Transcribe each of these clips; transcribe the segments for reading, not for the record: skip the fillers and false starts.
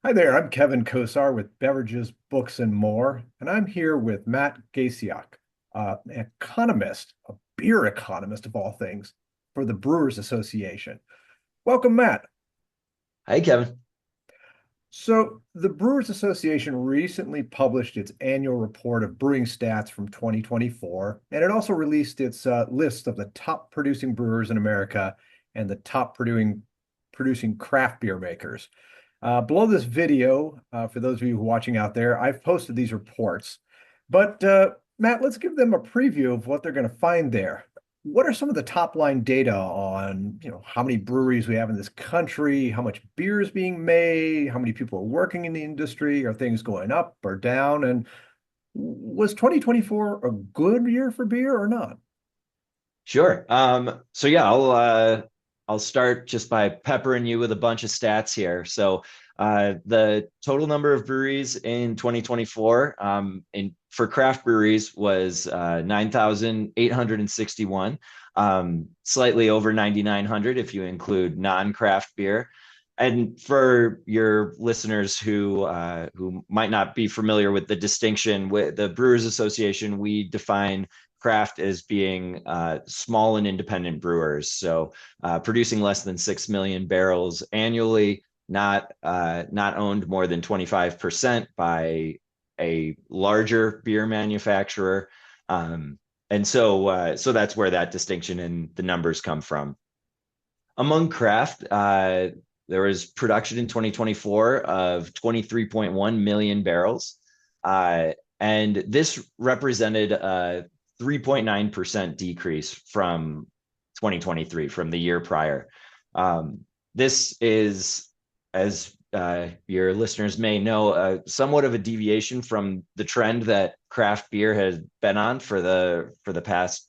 Hi there, I'm Kevin Kosar with Beverages, Books, and More, and I'm here with Matt Gasiak, an economist, a beer economist of all things, for the Brewers Association. Welcome, Matt. Hi, Kevin. So, the Brewers Association recently published its annual report of brewing stats from 2024, and it also released its list of the top producing brewers in America and the top producing craft beer makers. Below this video, for those of you watching out there, I've posted these reports. But Matt, let's give them a preview of what they're going to find there. What are some of the top line data on, how many breweries we have in this country, how much beer is being made, how many people are working in the industry, are things going up or down? And was 2024 a good year for beer or not? Sure. So yeah, I'll start just by peppering you with a bunch of stats here. So the total number of breweries in 2024 in for craft breweries was 9,861, slightly over 9,900 if you include non-craft beer. And for your listeners who might not be familiar with the distinction with the Brewers Association, we define craft as being small and independent brewers, so producing less than 6 million barrels annually, not owned more than 25% by a larger beer manufacturer, and so that's where that distinction in the numbers come from. Among craft, there was production in 2024 of 23.1 million barrels. And this represented a 3.9% decrease from 2023, from the year prior. This is, as your listeners may know, somewhat of a deviation from the trend that craft beer has been on for the past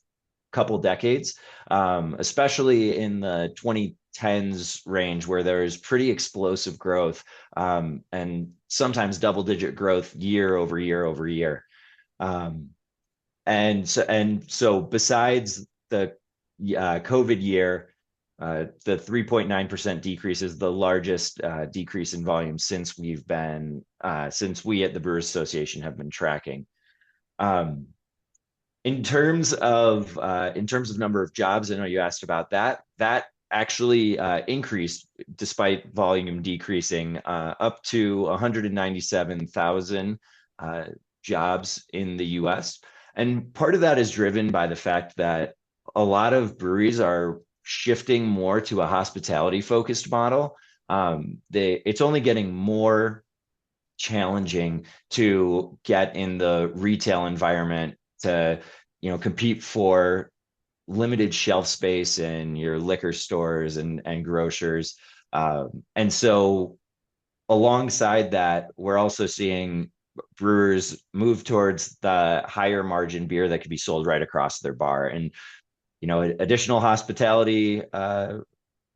couple decades, especially in the 2010s range, where there's pretty explosive growth, and sometimes double-digit growth year over year over year. Um, and so besides the COVID year, the 3.9% decrease is the largest decrease in volume since we at the Brewers Association have been tracking. Um, in terms of number of jobs, I know you asked about that. That actually increased despite volume decreasing, up to 197,000 jobs in the U.S. And part of that is driven by the fact that a lot of breweries are shifting more to a hospitality focused model. It's only getting more challenging to get in the retail environment to compete for limited shelf space in your liquor stores and grocers, and so alongside that, we're also seeing brewers move towards the higher margin beer that could be sold right across their bar. And additional hospitality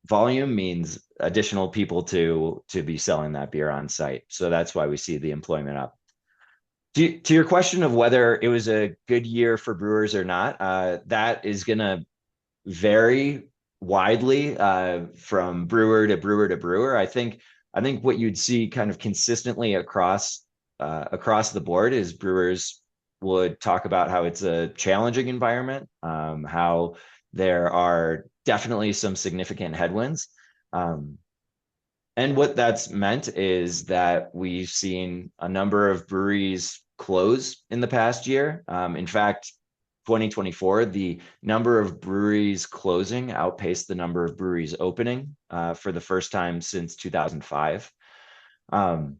volume means additional people to be selling that beer on site, so that's why we see the employment up. To your question of whether it was a good year for brewers or not, that is going to vary widely, from brewer to brewer to brewer. I think what you'd see kind of consistently across the board is brewers would talk about how it's a challenging environment, how there are definitely some significant headwinds. Um, and what that's meant is that we've seen a number of breweries close in the past year. In fact, 2024, the number of breweries closing outpaced the number of breweries opening, for the first time since 2005. Um,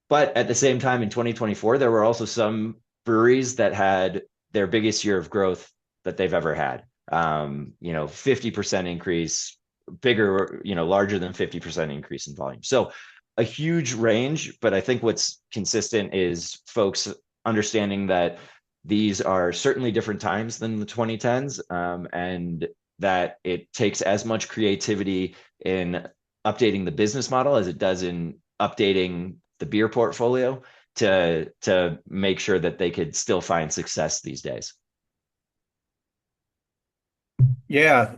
but at the same time, in 2024, there were also some breweries that had their biggest year of growth that they've ever had. 50% increase, bigger, larger than 50% increase in volume. So a huge range, but I think what's consistent is folks understanding that these are certainly different times than the 2010s, and that it takes as much creativity in updating the business model as it does in updating the beer portfolio to make sure that they could still find success these days. Yeah.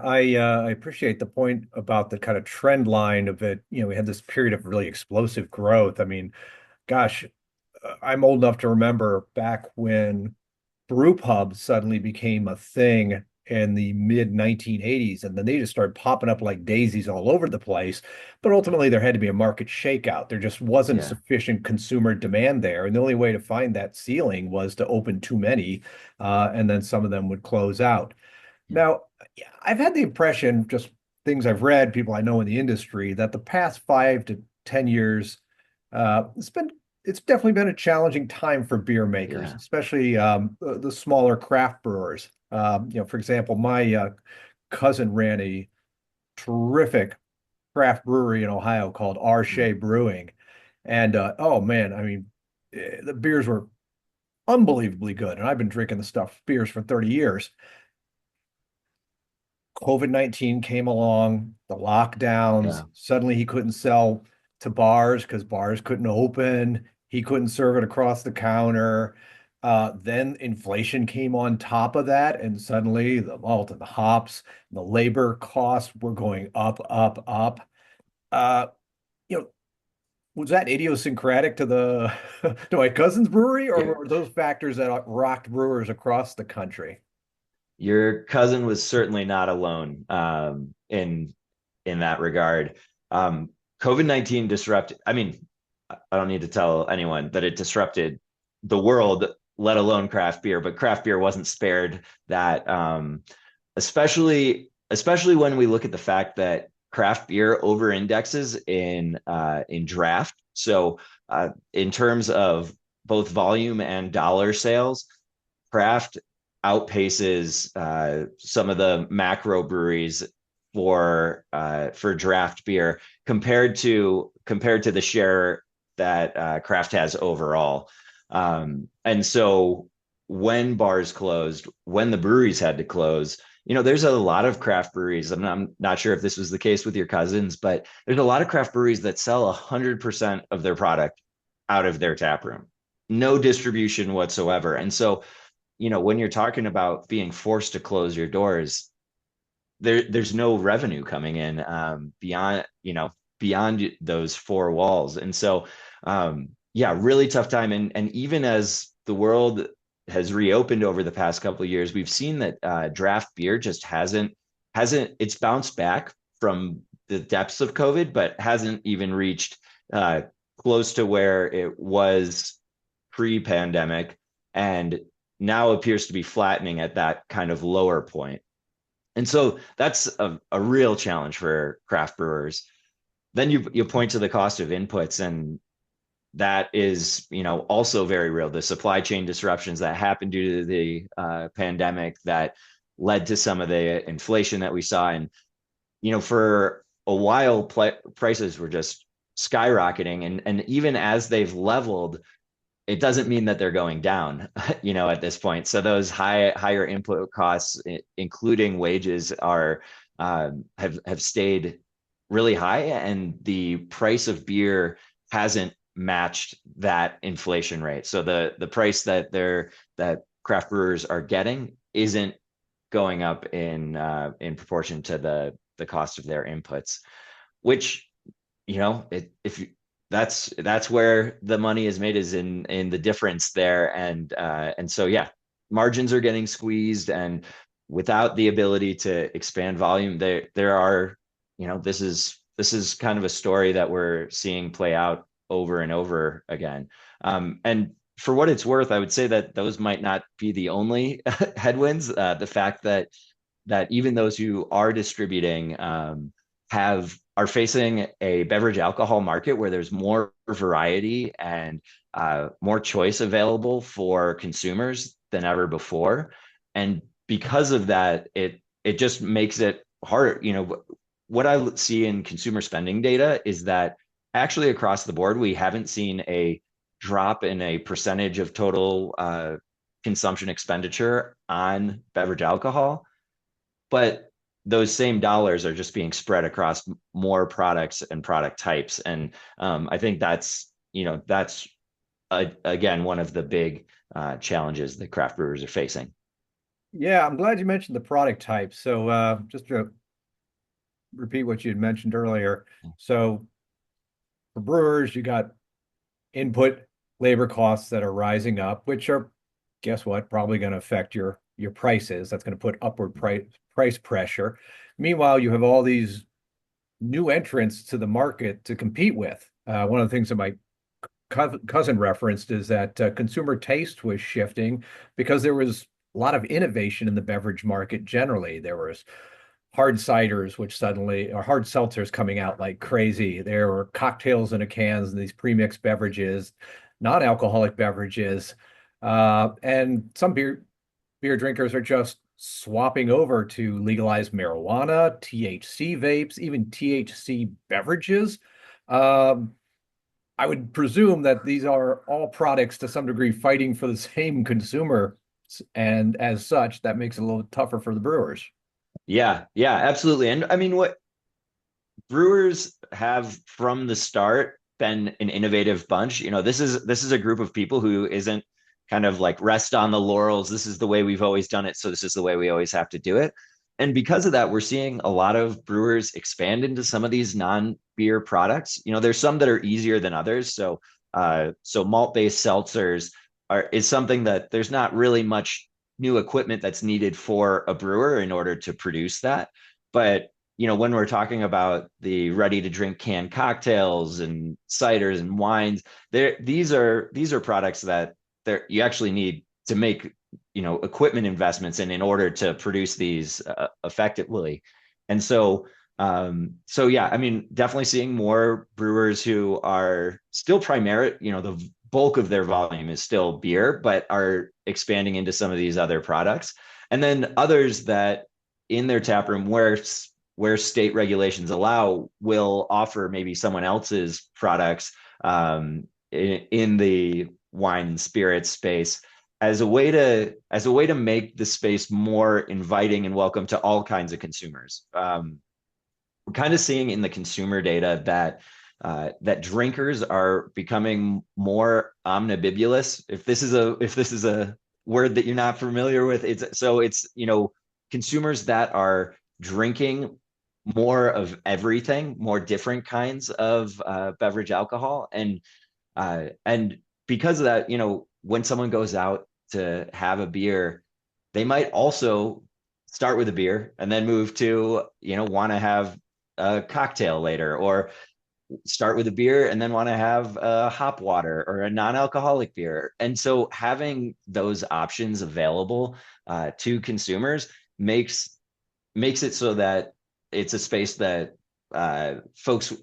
I appreciate the point about the kind of trend line of it. We had this period of really explosive growth. I mean, gosh, I'm old enough to remember back when brew pubs suddenly became a thing in the mid 1980s, and then they just started popping up like daisies all over the place. But ultimately, there had to be a market shakeout. There just wasn't Yeah. sufficient consumer demand there, and the only way to find that ceiling was to open too many, and then some of them would close out. Yeah. Now, yeah, I've had the impression, just things I've read, people I know in the industry, that the past 5 to 10 years, it's been it's definitely been a challenging time for beer makers, Yeah. especially the smaller craft brewers. For example, my cousin ran a terrific craft brewery in Ohio called R. Mm. Shea Brewing, and oh man, I mean, the beers were unbelievably good, and I've been drinking the stuff beers for 30 years. COVID-19 came along, the lockdowns, Yeah. suddenly he couldn't sell to bars because bars couldn't open. He couldn't serve it across the counter. Then inflation came on top of that, and suddenly the malt and the hops, and the labor costs were going up, up, up. Uh, you know, was that idiosyncratic to the to my cousin's brewery, or Yeah. were those factors that rocked brewers across the country? Your cousin was certainly not alone in that regard. COVID-19 disrupted, I mean, I don't need to tell anyone that it disrupted the world, let alone craft beer, but craft beer wasn't spared that, especially when we look at the fact that craft beer over indexes in draft. So in terms of both volume and dollar sales, craft outpaces some of the macro breweries for draft beer compared to the share that craft has overall. And so when bars closed, when the breweries had to close, there's a lot of craft breweries. I'm not sure if this was the case with your cousins, but there's a lot of craft breweries that sell 100% of their product out of their tap room, no distribution whatsoever. And so when you're talking about being forced to close your doors, there's no revenue coming in beyond those four walls. And so yeah, really tough time. And even as the world has reopened over the past couple of years, we've seen that draft beer just hasn't it's bounced back from the depths of COVID, but hasn't even reached uh, close to where it was pre-pandemic, and now appears to be flattening at that kind of lower point. And so that's a real challenge for craft brewers. Then you point to the cost of inputs, and that is also very real. The supply chain disruptions that happened due to the pandemic that led to some of the inflation that we saw. And for a while, prices were just skyrocketing, and even as they've leveled, it doesn't mean that they're going down, at this point. So those higher input costs, including wages, are have stayed really high, and the price of beer hasn't matched that inflation rate. So the price that craft brewers are getting isn't going up in proportion to the cost of their inputs, which if that's where the money is made, is in the difference there. And so yeah, margins are getting squeezed, and without the ability to expand volume, there are this is kind of a story that we're seeing play out over and over again. And for what it's worth, I would say that those might not be the only headwinds. The fact that even those who are distributing are facing a beverage alcohol market where there's more variety and more choice available for consumers than ever before. And because of that, it just makes it harder. What I see in consumer spending data is that actually across the board, we haven't seen a drop in a percentage of total consumption expenditure on beverage alcohol, but those same dollars are just being spread across more products and product types. And I think that's again one of the big challenges that craft brewers are facing. Yeah, I'm glad you mentioned the product type. So just to repeat what you had mentioned earlier. So for brewers, you got input labor costs that are rising up, which are, guess what, probably going to affect your prices. That's going to put upward price pressure. Meanwhile, you have all these new entrants to the market to compete with. One of the things that my cousin referenced is that consumer taste was shifting because there was a lot of innovation in the beverage market generally. There was hard ciders, which suddenly, or hard seltzers coming out like crazy. There were cocktails in a cans and these premixed beverages, non-alcoholic beverages. And some beer drinkers are just swapping over to legalized marijuana, THC vapes, even THC beverages. Um, I would presume that these are all products to some degree fighting for the same consumer, and as such, that makes it a little tougher for the brewers. Yeah, yeah, absolutely. And I mean, what brewers have from the start been an innovative bunch. This is a group of people who isn't kind of like rest on the laurels. This is the way we've always done it, so this is the way we always have to do it. And because of that, we're seeing a lot of brewers expand into some of these non-beer products. There's some that are easier than others. So malt-based seltzers is something that there's not really much new equipment that's needed for a brewer in order to produce that. But when we're talking about the ready to drink canned cocktails and ciders and wines, these are products that you actually need to make, equipment investments in order to produce these effectively. And so yeah, I mean, definitely seeing more brewers who are still primary, the bulk of their volume is still beer, but are expanding into some of these other products. And then others that in their tap room where state regulations allow will offer maybe someone else's products in the wine and spirits space as a way to make the space more inviting and welcome to all kinds of consumers. We're kind of seeing in the consumer data that drinkers are becoming more omnibulous. If this is a word that you're not familiar with, it's consumers that are drinking more of everything, more different kinds of beverage alcohol, and because of that, when someone goes out to have a beer, they might also start with a beer and then move to want to have a cocktail later, or start with a beer and then want to have a hop water or a non-alcoholic beer. And so having those options available to consumers makes it so that it's a space that folks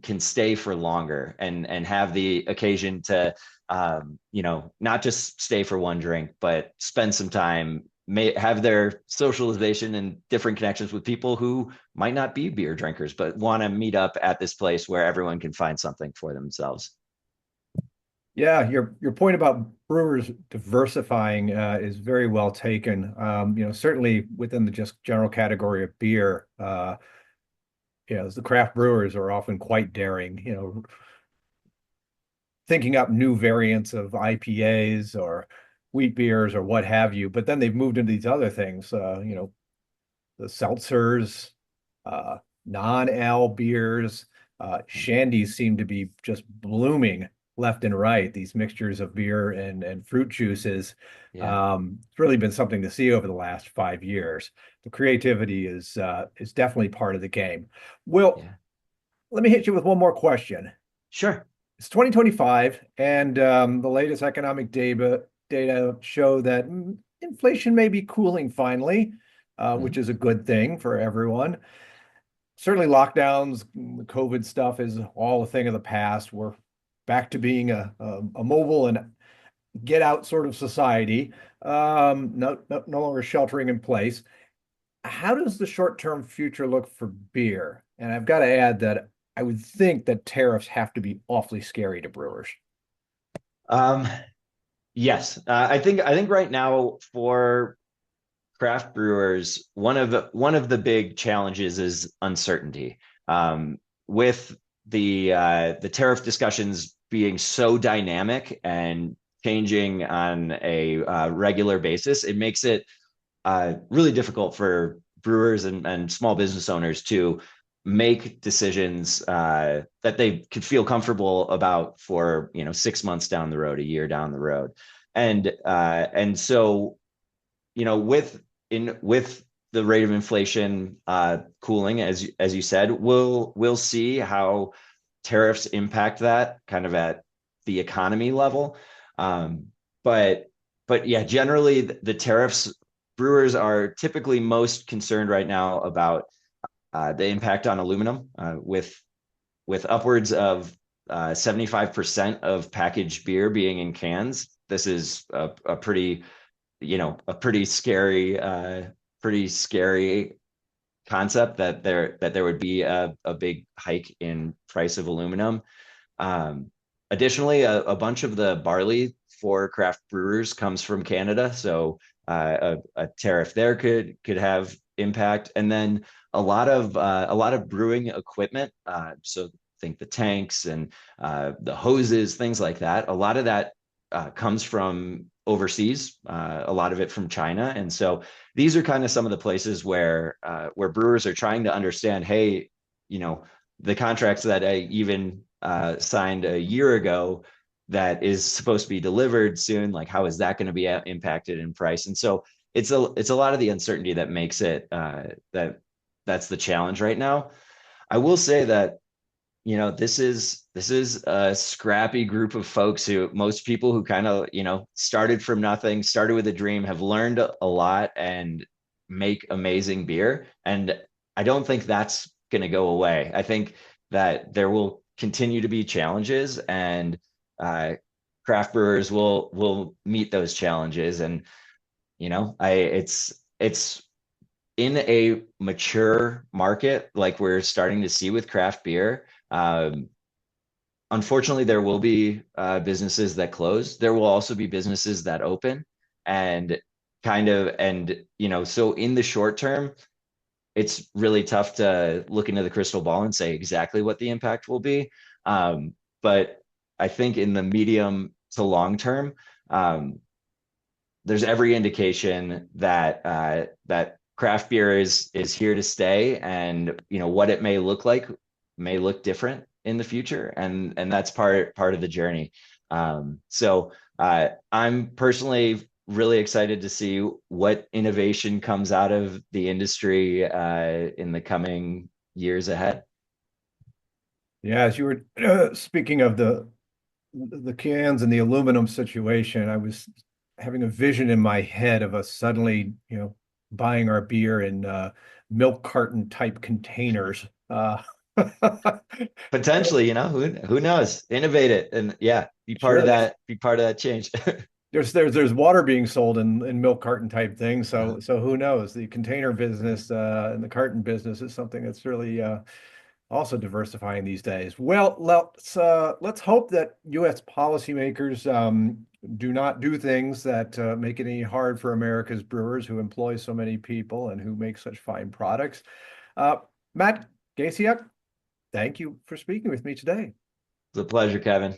can stay for longer and have the occasion to not just stay for one drink, but spend some time, may have their socialization and different connections with people who might not be beer drinkers, but want to meet up at this place where everyone can find something for themselves. Yeah, your point about brewers diversifying is very well taken. Certainly within the just general category of beer, the craft brewers are often quite daring. Thinking up new variants of IPAs or wheat beers or what have you. But then they've moved into these other things, the seltzers, uh, non-ale beers, shandies seem to be just blooming left and right. These mixtures of beer and fruit juices. Yeah, It's really been something to see over the last 5 years. The creativity is definitely part of the game. Well, yeah, let me hit you with one more question. sure. It's 2025, and the latest economic data show that inflation may be cooling finally, which Mhm. is a good thing for everyone. Certainly, lockdowns, the COVID stuff is all a thing of the past. We're back to being a mobile and get out sort of society, no longer sheltering in place. How does the short-term future look for beer? And I've got to add that I would think that tariffs have to be awfully scary to brewers. um yes, I think right now for craft brewers, one of the big challenges is uncertainty. With the tariff discussions being so dynamic and changing on a regular basis, it makes it really difficult for brewers and small business owners to make decisions that they could feel comfortable about for 6 months down the road, a year down the road, and so with the rate of inflation cooling, as you said, we'll see how tariffs impact that kind of at the economy level. Um, but but yeah, generally the tariffs, brewers are typically most concerned right now about the impact on aluminum, with upwards of 75% of packaged beer being in cans. This is a pretty a pretty scary concept that there would be a big hike in price of aluminum. Um, Additionally, a bunch of the barley for craft brewers comes from Canada, so a tariff there could have impact. And then a lot of brewing equipment. So think the tanks and the hoses, things like that. A lot of that comes from overseas. A lot of it from China, and so these are kind of some of the places where brewers are trying to understand. Hey, you know, the contracts that I even signed a year ago that is supposed to be delivered soon, like how is that going to be impacted in price? And so it's a lot of the uncertainty that makes it that's the challenge right now. I will say that this is a scrappy group of folks, who most people who kind of started from nothing, started with a dream, have learned a lot and make amazing beer. And I don't think that's going to go away. I think that there will continue to be challenges, and uh, craft brewers will meet those challenges. And it's in a mature market like we're starting to see with craft beer. Unfortunately, there will be businesses that close. There will also be businesses that open, and so in the short term, it's really tough to look into the crystal ball and say exactly what the impact will be. But I think in the medium to long term, there's every indication that craft beer is here to stay, and what it may look like may look different in the future, and that's part of the journey. I'm personally really excited to see what innovation comes out of the industry in the coming years ahead. Yeah, as you were speaking of the cans and the aluminum situation, I was having a vision in my head of us suddenly, buying our beer in milk carton type containers. Potentially, who knows? Innovate it, and yeah, be part of Sure, that. Be part of that change. there's water being sold in milk carton type things. So who knows? The container business and the carton business is something that's really also diversifying these days. Well, let's hope that U.S. policymakers do not do things that make it any hard for America's brewers, who employ so many people and who make such fine products. Uh, Matt Gasiuk, thank you for speaking with me today. It's a pleasure, Kevin.